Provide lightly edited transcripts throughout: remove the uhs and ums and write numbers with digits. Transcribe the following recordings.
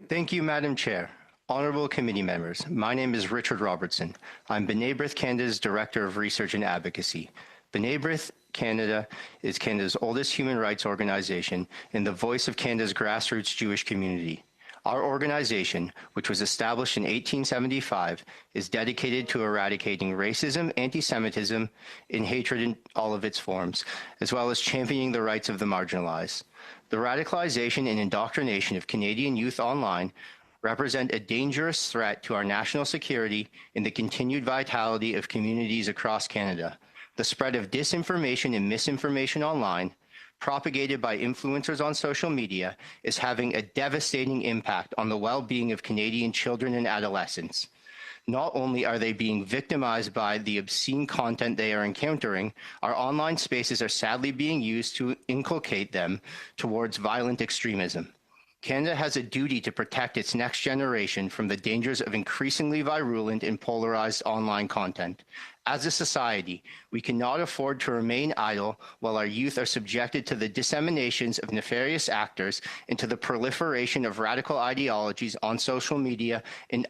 Thank you, Madam Chair. Honorable committee members, my name is Richard Robertson. I'm B'nai B'rith Canada's Director of Research and Advocacy. B'nai B'rith Canada is Canada's oldest human rights organization and the voice of Canada's grassroots Jewish community. Our organization, which was established in 1875, is dedicated to eradicating racism, anti-Semitism, and hatred in all of its forms, as well as championing the rights of the marginalized. The radicalization and indoctrination of Canadian youth online represent a dangerous threat to our national security and the continued vitality of communities across Canada. The spread of disinformation and misinformation online, propagated by influencers on social media, is having a devastating impact on the well-being of Canadian children and adolescents. Not only are they being victimized by the obscene content they are encountering, our online spaces are sadly being used to inculcate them towards violent extremism. Canada has a duty to protect its next generation from the dangers of increasingly virulent and polarized online content. As a society, we cannot afford to remain idle while our youth are subjected to the disseminations of nefarious actors and to the proliferation of radical ideologies on social media and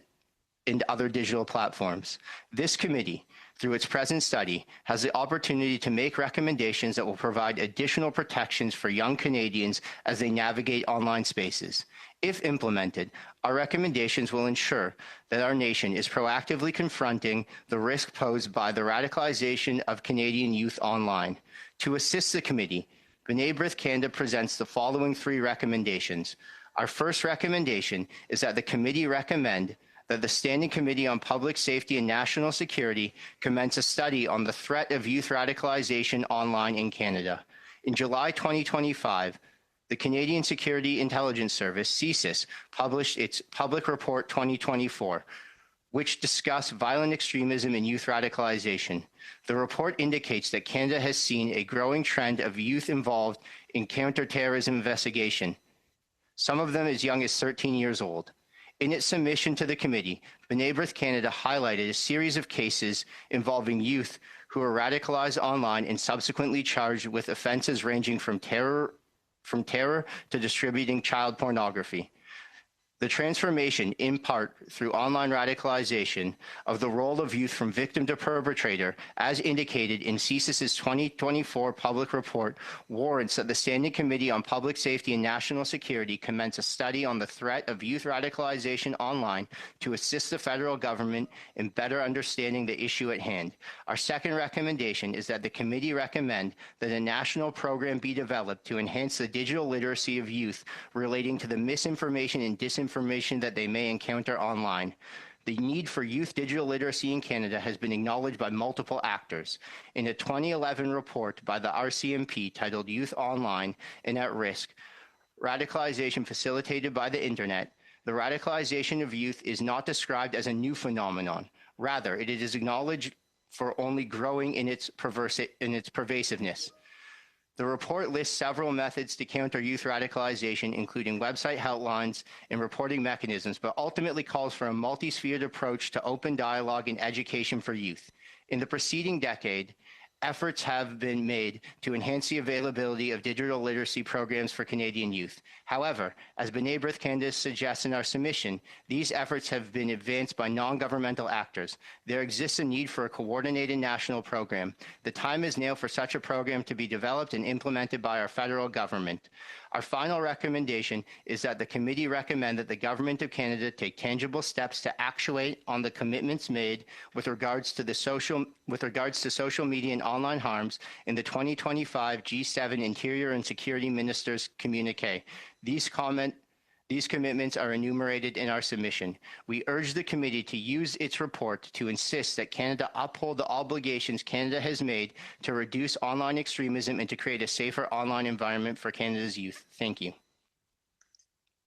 other digital platforms. This committee, through its present study, has the opportunity to make recommendations that will provide additional protections for young Canadians as they navigate online spaces. If implemented, our recommendations will ensure that our nation is proactively confronting the risk posed by the radicalization of Canadian youth online. To assist the committee, B'nai B'rith Canada presents the following three recommendations. Our first recommendation is that the committee recommend that the Standing Committee on Public Safety and National Security commence a study on the threat of youth radicalization online in Canada. In July 2025, the Canadian Security Intelligence Service, CSIS, published its Public Report 2024, which discussed violent extremism and youth radicalization. The report indicates that Canada has seen a growing trend of youth involved in counterterrorism investigation, some of them as young as 13 years old. In its submission to the committee, B'nai B'rith Canada highlighted a series of cases involving youth who were radicalized online and subsequently charged with offenses ranging from terror to distributing child pornography. The transformation, in part through online radicalization, of the role of youth from victim to perpetrator, as indicated in CSIS's 2024 public report, warrants that the Standing Committee on Public Safety and National Security commence a study on the threat of youth radicalization online to assist the federal government in better understanding the issue at hand. Our second recommendation is that the committee recommend that a national program be developed to enhance the digital literacy of youth relating to the misinformation and disinformation that they may encounter online. The need for youth digital literacy in Canada has been acknowledged by multiple actors. In a 2011 report by the RCMP titled Youth Online and at Risk, Radicalization Facilitated by the Internet, the radicalization of youth is not described as a new phenomenon. Rather, it is acknowledged for only growing in its pervasiveness. The report lists several methods to counter youth radicalization, including website helplines and reporting mechanisms, but ultimately calls for a multi-sphered approach to open dialogue and education for youth. In the preceding decade, efforts have been made to enhance the availability of digital literacy programs for Canadian youth. However, as B'nai B'rith Canada suggests in our submission, these efforts have been advanced by non-governmental actors. There exists a need for a coordinated national program. The time is now for such a program to be developed and implemented by our federal government. Our final recommendation is that the committee recommend that the Government of Canada take tangible steps to actuate on the commitments made with regards to social media and online harms in the 2025 G7 Interior and Security Ministers communique. These commitments are enumerated in our submission. We urge the committee to use its report to insist that Canada uphold the obligations Canada has made to reduce online extremism and to create a safer online environment for Canada's youth. Thank you.